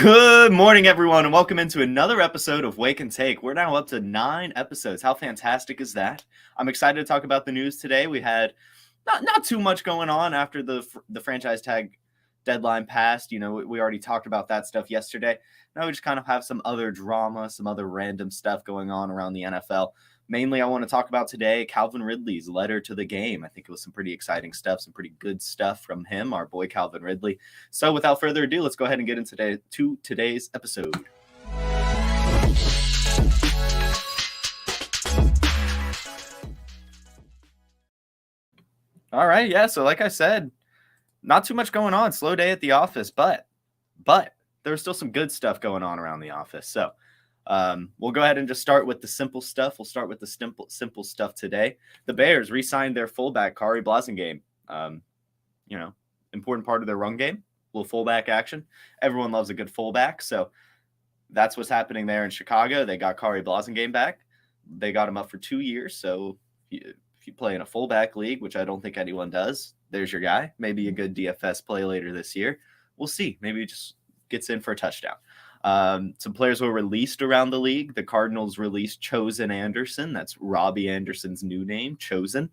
Good morning, everyone, and welcome into another episode of Wake and Take. We're now up to 9 episodes. How fantastic is that? I'm excited to talk about the news today. We had not too much going on after the franchise tag deadline passed. You know, we already talked about that stuff yesterday. Now we just kind of have some other drama, some other random stuff going on around the NFL. Mainly, I want to talk about today Calvin Ridley's letter to the game. I think it was some pretty exciting stuff, some pretty good stuff from him, our boy Calvin Ridley. So without further ado, let's go ahead and get into today's episode. All right, yeah, so like I said, not too much going on. Slow day at the office, but there's still some good stuff going on around the office. So we'll go ahead and just start with the simple stuff. We'll start with the simple stuff today. The Bears re-signed their fullback, Khari Blasingame. Important part of their run game, a little fullback action. Everyone loves a good fullback, so that's what's happening there in Chicago. They got Khari Blasingame back. They got him up for 2 years, so if you play in a fullback league, which I don't think anyone does, there's your guy. Maybe a good DFS play later this year. We'll see. Maybe he just gets in for a touchdown. Some players were released around the league. The Cardinals released Chosen Anderson. That's Robbie Anderson's new name, Chosen.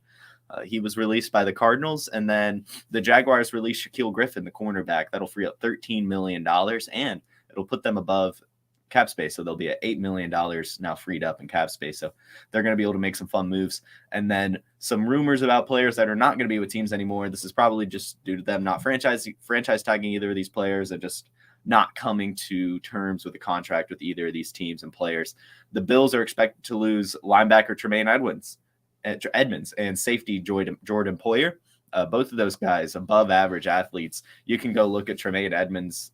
He was released by the Cardinals. And then the Jaguars released Shaquille Griffin, the cornerback. That'll free up $13 million, and it'll put them above cap space. So they'll be at $8 million now freed up in cap space. So they're going to be able to make some fun moves. And then some rumors about players that are not going to be with teams anymore. This is probably just due to them not franchise tagging either of these players and just not coming to terms with a contract with either of these teams and players. The Bills are expected to lose linebacker Tremaine Edmonds and safety Jordan Poyer. Both of those guys, above average athletes. You can go look at Tremaine Edmonds'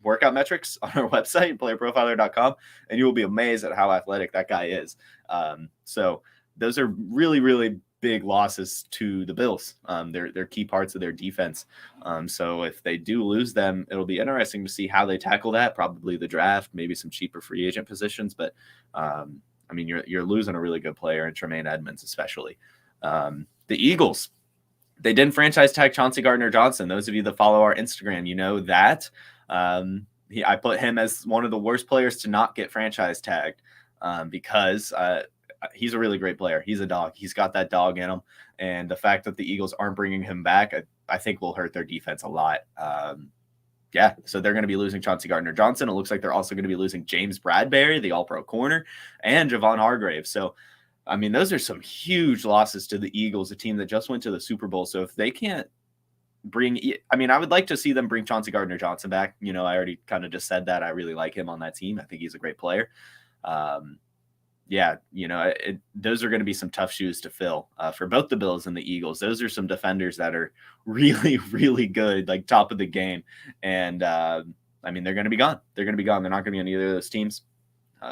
workout metrics on our website, PlayerProfiler.com, and you will be amazed at how athletic that guy is. So those are really, really big losses to the Bills. They're key parts of their defense. So if they do lose them, it'll be interesting to see how they tackle that. Probably the draft, maybe some cheaper free agent positions. But you're losing a really good player in Tremaine Edmonds, especially. The Eagles, they didn't franchise tag Chauncey Gardner-Johnson. Those of you that follow our Instagram, you know that. I put him as one of the worst players to not get franchise tagged because he's a really great player. He's a dog. He's got that dog in him. And the fact that the Eagles aren't bringing him back, I think will hurt their defense a lot. So they're going to be losing Chauncey Gardner-Johnson. It looks like they're also going to be losing James Bradbury, the all-pro corner, and Javon Hargrave. So, those are some huge losses to the Eagles, a team that just went to the Super Bowl. So if they can't I would like to see them bring Chauncey Gardner-Johnson back. I already kind of just said that. I really like him on that team. I think he's a great player. Those are going to be some tough shoes to fill for both the Bills and the Eagles. Those are some defenders that are really, really good, like top of the game. And, they're going to be gone. They're going to be gone. They're not going to be on either of those teams.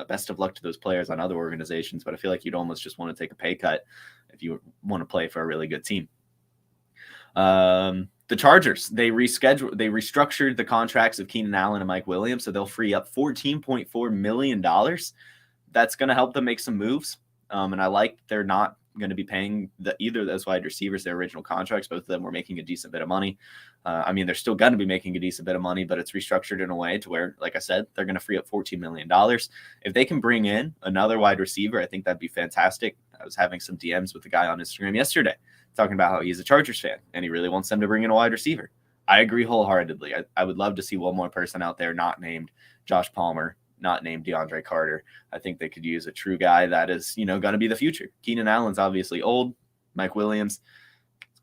Best of luck to those players on other organizations, but I feel like you'd almost just want to take a pay cut if you want to play for a really good team. The Chargers, they restructured the contracts of Keenan Allen and Mike Williams, so they'll free up $14.4 million. That's going to help them make some moves. And I like they're not going to be paying either of those wide receivers their original contracts. Both of them were making a decent bit of money. They're still going to be making a decent bit of money, but it's restructured in a way to where, like I said, they're going to free up $14 million. If they can bring in another wide receiver, I think that'd be fantastic. I was having some DMs with the guy on Instagram yesterday talking about how he's a Chargers fan and he really wants them to bring in a wide receiver. I agree wholeheartedly. I would love to see one more person out there not named Josh Palmer, not named DeAndre Carter. I think they could use a true guy that is, going to be the future. Keenan Allen's obviously old. Mike Williams,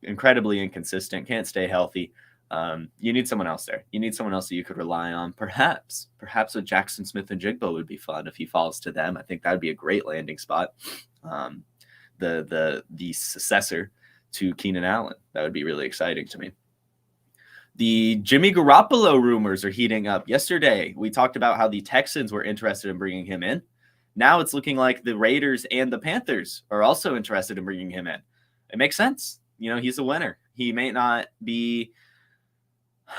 incredibly inconsistent, can't stay healthy. You need someone else there. You need someone else that you could rely on. Perhaps with Jackson Smith and Jigbo would be fun if he falls to them. I think that would be a great landing spot. The successor to Keenan Allen. That would be really exciting to me. The Jimmy Garoppolo rumors are heating up. Yesterday, we talked about how the Texans were interested in bringing him in. Now it's looking like the Raiders and the Panthers are also interested in bringing him in. It makes sense. He's a winner. He may not be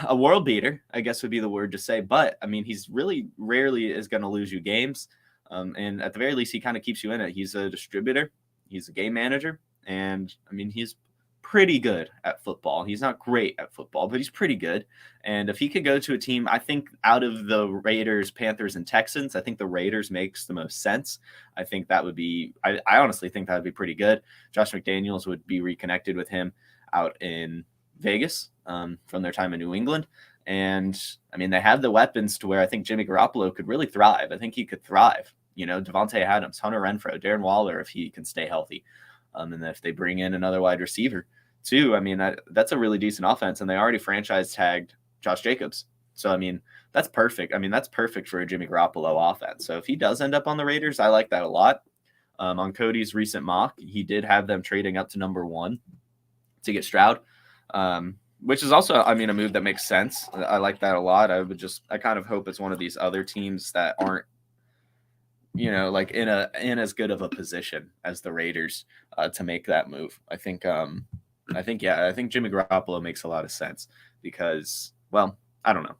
a world beater, I guess would be the word to say, but he's really rarely is going to lose you games. And at the very least, he kind of keeps you in it. He's a distributor. He's a game manager. And he's pretty good at football. He's not great at football, but he's pretty good. And if he could go to a team, I think out of the Raiders, Panthers, and Texans, I think the Raiders makes the most sense. I think that would be, I honestly think that would be pretty good. Josh McDaniels would be reconnected with him out in Vegas from their time in New England. And I mean, they have the weapons to where I think Jimmy Garoppolo could really thrive. I think he could thrive. You know, Devontae Adams, Hunter Renfrow, Darren Waller, if he can stay healthy. And if they bring in another wide receiver too, I mean, that's a really decent offense. And they already franchise tagged Josh Jacobs. So, I mean, that's perfect. I mean, that's perfect for a Jimmy Garoppolo offense. So if he does end up on the Raiders, I like that a lot. On Cody's recent mock, he did have them trading up to number 1 to get Stroud, which is also, I mean, a move that makes sense. I like that a lot. I kind of hope it's one of these other teams that aren't, you know, like in as good of a position as the Raiders to make that move. I think Jimmy Garoppolo makes a lot of sense because, well, I don't know.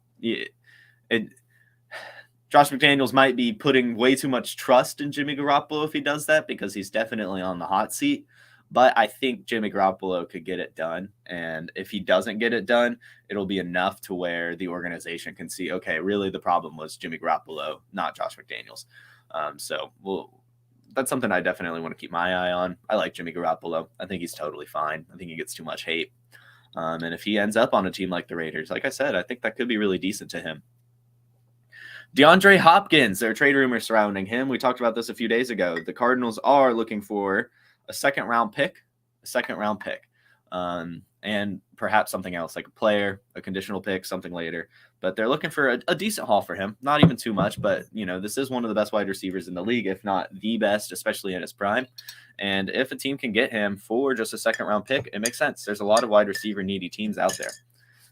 Josh McDaniels might be putting way too much trust in Jimmy Garoppolo if he does that because he's definitely on the hot seat. But I think Jimmy Garoppolo could get it done. And if he doesn't get it done, it'll be enough to where the organization can see, okay, really the problem was Jimmy Garoppolo, not Josh McDaniels. That's something I definitely want to keep my eye on. I like Jimmy Garoppolo. I think he's totally fine. I think he gets too much hate. And if he ends up on a team like the Raiders, like I said, I think that could be really decent to him. DeAndre Hopkins, there are trade rumors surrounding him. We talked about this a few days ago. The Cardinals are looking for a second round pick, and perhaps something else like a player, a conditional pick, something later. But they're looking for a decent haul for him. Not even too much, but, you know, this is one of the best wide receivers in the league, if not the best, especially in his prime. And if a team can get him for just a second round pick, it makes sense. There's a lot of wide receiver needy teams out there.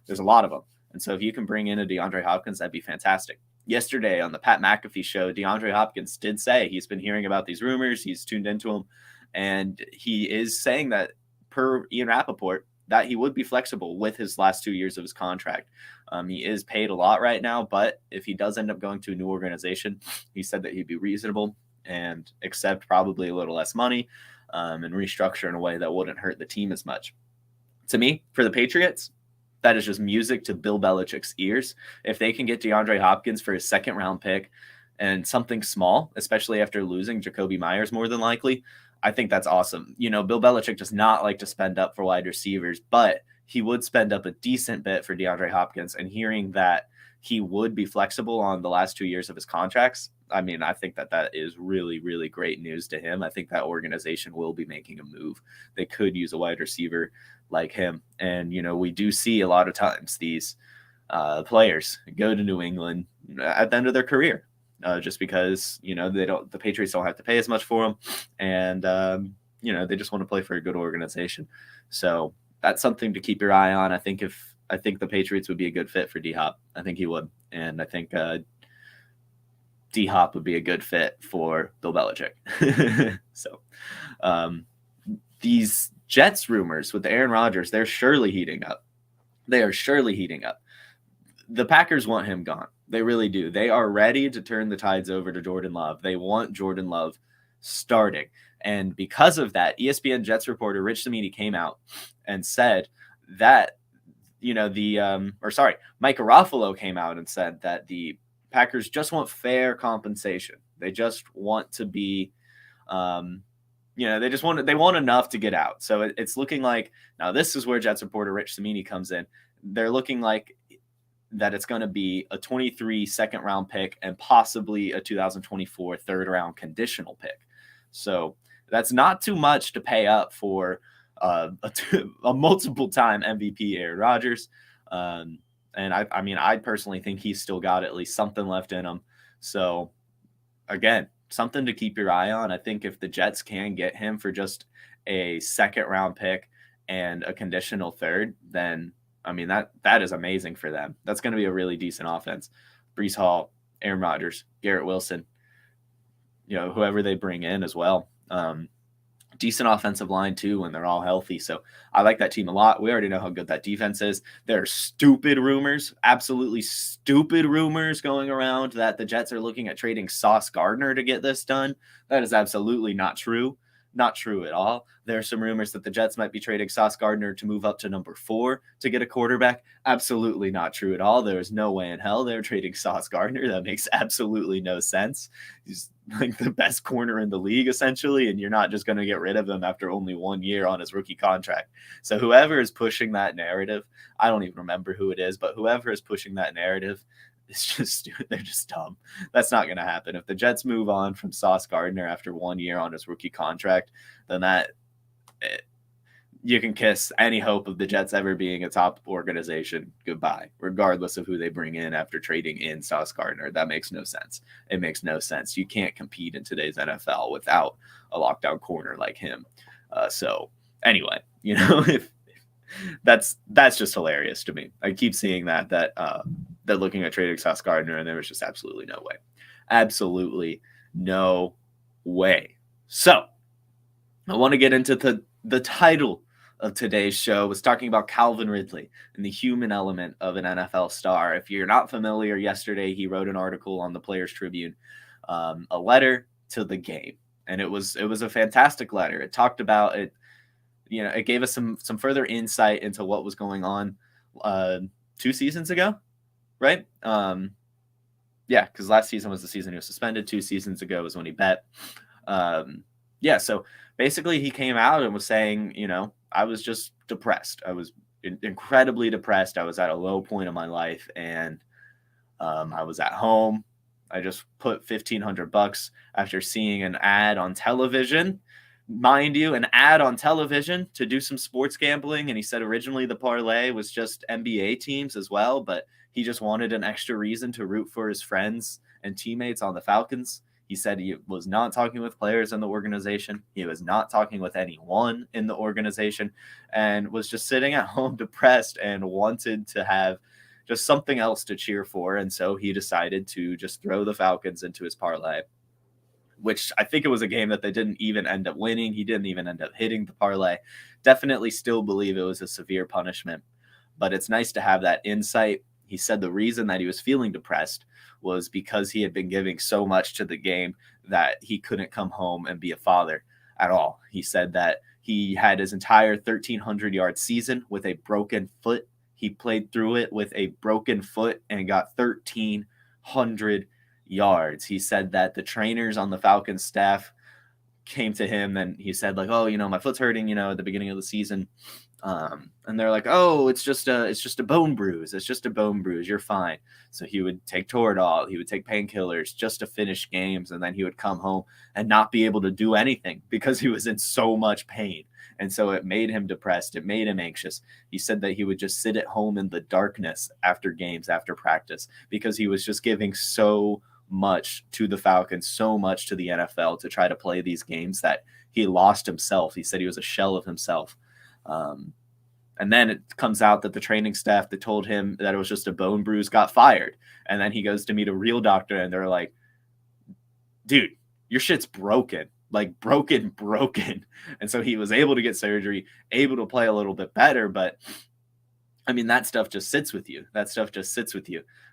There's a lot of them. And so if you can bring in a DeAndre Hopkins, that'd be fantastic. Yesterday on the Pat McAfee show, DeAndre Hopkins did say he's been hearing about these rumors. He's tuned into them. And he is saying that, per Ian Rappaport, that he would be flexible with his last 2 years of his contract. He is paid a lot right now, but if he does end up going to a new organization, he said that he'd be reasonable and accept probably a little less money and restructure in a way that wouldn't hurt the team as much. To me, for the Patriots, that is just music to Bill Belichick's ears. If they can get DeAndre Hopkins for his second round pick and something small, especially after losing Jacoby Myers more than likely, I think that's awesome. You know, Bill Belichick does not like to spend up for wide receivers, but he would spend up a decent bit for DeAndre Hopkins. And hearing that he would be flexible on the last 2 years of his contracts, I mean, I think that is really, really great news to him. I think that organization will be making a move. They could use a wide receiver like him. And, you know, we do see a lot of times these players go to New England at the end of their career. Just because, you know, the Patriots don't have to pay as much for them. And, you know, they just want to play for a good organization. So that's something to keep your eye on. I think the Patriots would be a good fit for D-Hop. I think he would. And I think D-Hop would be a good fit for Bill Belichick. So these Jets rumors with Aaron Rodgers, they're surely heating up. They are surely heating up. The Packers want him gone. They really do. They are ready to turn the tides over to Jordan Love. They want Jordan Love starting. And because of that, ESPN Jets reporter Rich Cimini came out and said that, you know, Mike Garofalo came out and said that the Packers just want fair compensation. They just want to be, you know, they want enough to get out. So it's looking like, now this is where Jets reporter Rich Cimini comes in. They're looking like that it's going to be a 23 second round pick and possibly a 2024 third round conditional pick. So that's not too much to pay up for a multiple time MVP Aaron Rodgers. And I mean, I personally think he's still got at least something left in him. So again, something to keep your eye on. I think if the Jets can get him for just a second round pick and a conditional third, then I mean, that is amazing for them. That's going to be a really decent offense. Breece Hall, Aaron Rodgers, Garrett Wilson, you know, whoever they bring in as well. Decent offensive line too when they're all healthy. So I like that team a lot. We already know how good that defense is. There are stupid rumors, absolutely stupid rumors going around that the Jets are looking at trading Sauce Gardner to get this done. That is absolutely not true. Not true at all. There are some rumors that the Jets might be trading Sauce Gardner to move up to number 4 to get a quarterback. Absolutely not true at all. There is no way in hell they're trading Sauce Gardner. That makes absolutely no sense. He's like the best corner in the league, essentially, and you're not just going to get rid of him after only 1 year on his rookie contract. So whoever is pushing that narrative, I don't even remember who it is, but whoever is pushing that narrative, it's just they're just dumb. That's not going to happen. If the Jets move on from Sauce Gardner after 1 year on his rookie contract, then you can kiss any hope of the Jets ever being a top organization goodbye, regardless of who they bring in after trading in Sauce Gardner. That makes no sense. It makes no sense. You can't compete in today's NFL without a lockdown corner like him. So anyway, if that's just hilarious to me. I keep seeing that they're looking at trading Sauce Gardner, and there was just absolutely no way. Absolutely no way. So I want to get into the title of today's show was talking about Calvin Ridley and the human element of an NFL star. If you're not familiar, yesterday he wrote an article on the Players Tribune, a letter to the game, and it was a fantastic letter. It talked about it. It gave us some further insight into what was going on 2 seasons ago, right? Yeah, because last season was the season he was suspended. 2 seasons ago was when he bet. So basically he came out and was saying, I was just depressed. I was incredibly depressed. I was at a low point in my life, and I was at home. I just put $1,500 after seeing an ad on television. Mind you, an ad on television to do some sports gambling. And he said originally the parlay was just NBA teams as well, but he just wanted an extra reason to root for his friends and teammates on the Falcons. He said he was not talking with players in the organization. He was not talking with anyone in the organization, and was just sitting at home depressed and wanted to have just something else to cheer for. And so he decided to just throw the Falcons into his parlay, which I think it was a game that they didn't even end up winning. He didn't even end up hitting the parlay. Definitely still believe it was a severe punishment, but it's nice to have that insight. He said the reason that he was feeling depressed was because he had been giving so much to the game that he couldn't come home and be a father at all. He said that he had his entire 1,300-yard season with a broken foot. He played through it with a broken foot and got 1,300 yards. He said that the trainers on the Falcons staff came to him and he said, like, oh, my foot's hurting, at the beginning of the season. And they're like, oh, it's just a bone bruise. It's just a bone bruise. You're fine. So he would take Toradol. He would take painkillers just to finish games. And then he would come home and not be able to do anything because he was in so much pain. And so it made him depressed. It made him anxious. He said that he would just sit at home in the darkness after games, after practice, because he was just giving so much to the Falcons, so much to the NFL to try to play these games that he lost himself. He said he was a shell of himself. And then it comes out that the training staff that told him that it was just a bone bruise got fired. And then he goes to meet a real doctor and they're like, dude, your shit's broken, like broken. And so he was able to get surgery, able to play a little bit better. But I mean, that stuff just sits with you.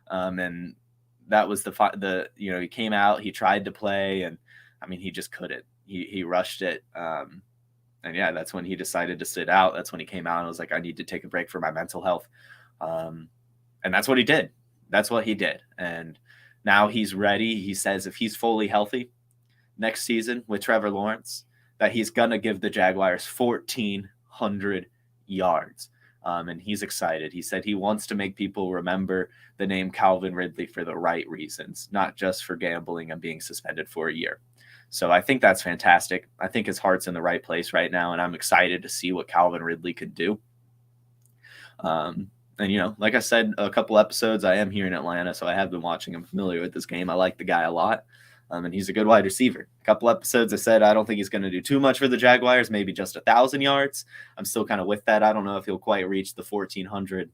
And that was he came out, he tried to play, and I mean, he just couldn't. He rushed it. And yeah, that's when he decided to sit out. That's when he came out and was like, I need to take a break for my mental health. And that's what he did. And now he's ready. He says if he's fully healthy next season with Trevor Lawrence, that he's going to give the Jaguars 1,400 yards. And he's excited. He said he wants to make people remember the name Calvin Ridley for the right reasons, not just for gambling and being suspended for a year. So I think that's fantastic. I think his heart's in the right place right now, and I'm excited to see what Calvin Ridley could do. And, like I said, a couple episodes, I am here in Atlanta, so I have been watching. I'm familiar with this game. I like the guy a lot, and he's a good wide receiver. A couple episodes, I said I don't think he's going to do too much for the Jaguars, maybe just 1,000 yards. I'm still kind of with that. I don't know if he'll quite reach the 1,400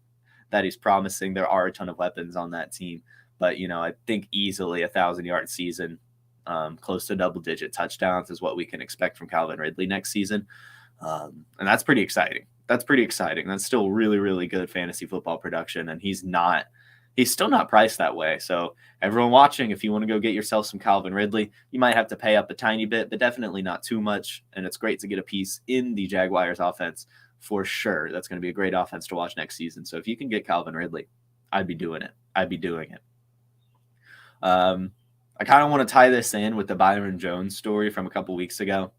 that he's promising. There are a ton of weapons on that team, but, I think easily 1,000-yard season. Close to double-digit touchdowns is what we can expect from Calvin Ridley next season. And that's pretty exciting. That's still really, really good fantasy football production. And he's not he's still not priced that way. So everyone watching, if you want to go get yourself some Calvin Ridley, you might have to pay up a tiny bit, but definitely not too much. And it's great to get a piece in the Jaguars offense for sure. That's going to be a great offense to watch next season. So if you can get Calvin Ridley, I'd be doing it. I'd be doing it. I kind of want to tie this in with the Byron Jones story from a couple weeks ago.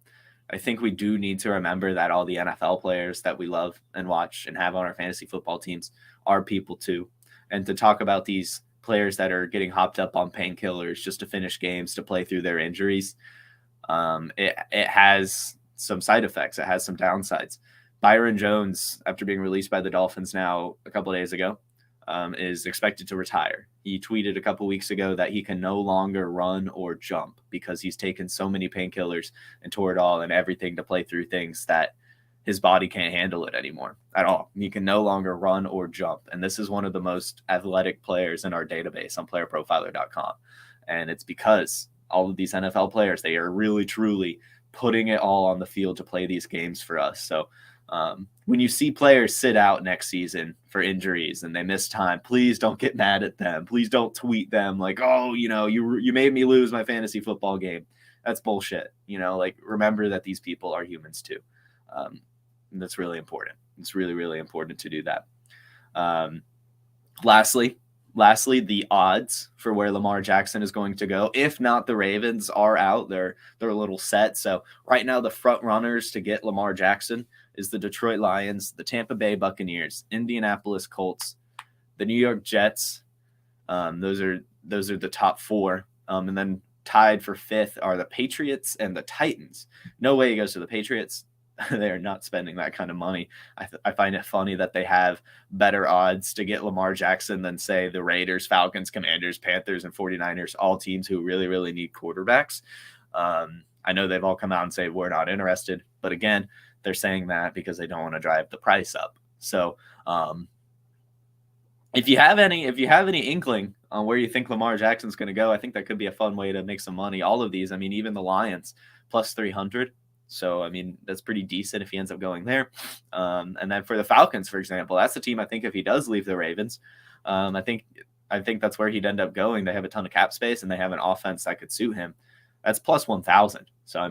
I think we do need to remember that all the NFL players that we love and watch and have on our fantasy football teams are people too. And to talk about these players that are getting hopped up on painkillers just to finish games, to play through their injuries, it has some side effects. It has some downsides. Byron Jones, after being released by the Dolphins now a couple of days ago, is expected to retire. He tweeted a couple weeks ago that he can no longer run or jump because he's taken so many painkillers and Toradol and everything to play through things that his body can't handle it anymore at all. He can no longer run or jump. And this is one of the most athletic players in our database on PlayerProfiler.com. And it's because all of these NFL players, they are really, truly putting it all on the field to play these games for us. So when you see players sit out next season for injuries and they miss time, please don't get mad at them. Please don't tweet them like, oh, you made me lose my fantasy football game. That's bullshit. Like, remember that these people are humans too. And that's really important. It's really, really important to do that. Lastly, the odds for where Lamar Jackson is going to go, if not the Ravens, are out. They're a little set. So right now, the front runners to get Lamar Jackson is the Detroit Lions, the Tampa Bay Buccaneers, Indianapolis Colts, the New York Jets. Those are the top four. And then tied for fifth are the Patriots and the Titans. No way he goes to the Patriots. They're not spending that kind of money. I find it funny that they have better odds to get Lamar Jackson than, say, the Raiders, Falcons, Commanders, Panthers, and 49ers, all teams who really, really need quarterbacks. I know they've all come out and say we're not interested, but again, they're saying that because they don't want to drive the price up. So if you have any inkling on where you think Lamar Jackson's going to go, I think that could be a fun way to make some money. All of these, even the Lions, plus 300. So, that's pretty decent if he ends up going there. And then for the Falcons, for example, that's the team I think if he does leave the Ravens, I think that's where he'd end up going. They have a ton of cap space and they have an offense that could suit him. That's plus 1,000. So,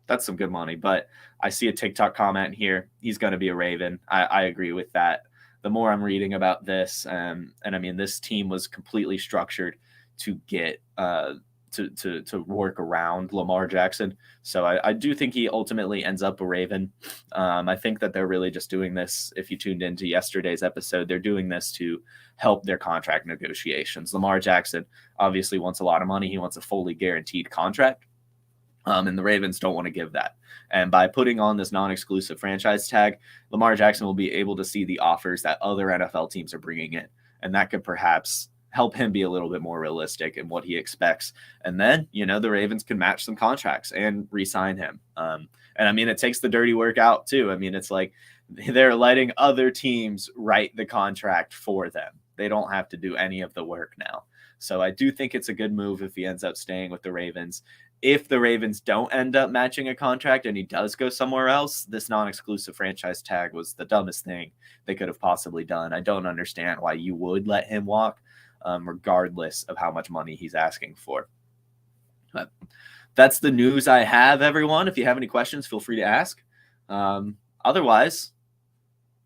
that's some good money. But I see a TikTok comment here. He's going to be a Raven. I agree with that. The more I'm reading about this, and this team was completely structured to get to work around Lamar Jackson. So I do think he ultimately ends up a Raven. I think that they're really just doing this. If you tuned into yesterday's episode, they're doing this to help their contract negotiations. Lamar Jackson obviously wants a lot of money. He wants a fully guaranteed contract. And the Ravens don't want to give that. And by putting on this non-exclusive franchise tag, Lamar Jackson will be able to see the offers that other NFL teams are bringing in. And that could perhaps help him be a little bit more realistic in what he expects. And then, the Ravens can match some contracts and re-sign him. And it takes the dirty work out too. It's like they're letting other teams write the contract for them. They don't have to do any of the work now. So I do think it's a good move if he ends up staying with the Ravens. If the Ravens don't end up matching a contract and he does go somewhere else, this non-exclusive franchise tag was the dumbest thing they could have possibly done. I don't understand why you would let him walk, regardless of how much money he's asking for. But that's the news I have, everyone. If you have any questions, feel free to ask. Otherwise,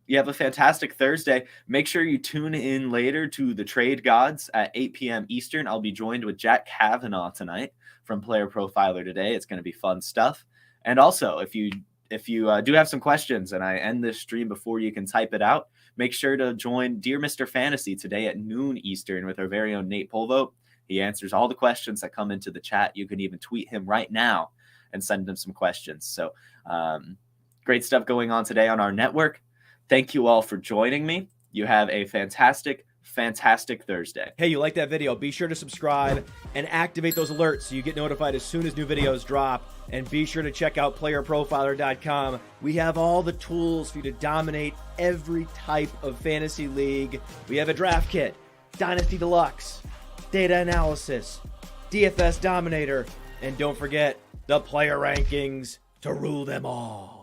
you have a fantastic Thursday. Make sure you tune in later to the Trade Gods at 8 p.m. Eastern. I'll be joined with Jack Kavanaugh tonight from Player Profiler today. It's going to be fun stuff. And also, if you do have some questions and I end this stream before you can type it out, make sure to join Dear Mr. Fantasy today at noon Eastern with our very own Nate Polvo. He answers all the questions that come into the chat. You can even tweet him right now and send him some questions. So great stuff going on today on our network. Thank you all for joining me. You have a fantastic Thursday. Hey, you like that video? Be sure to subscribe and activate those alerts so you get notified as soon as new videos drop. And be sure to check out PlayerProfiler.com. We have all the tools for you to dominate every type of fantasy league. We have a draft kit, Dynasty Deluxe, data analysis, DFS Dominator, and don't forget the player rankings to rule them all.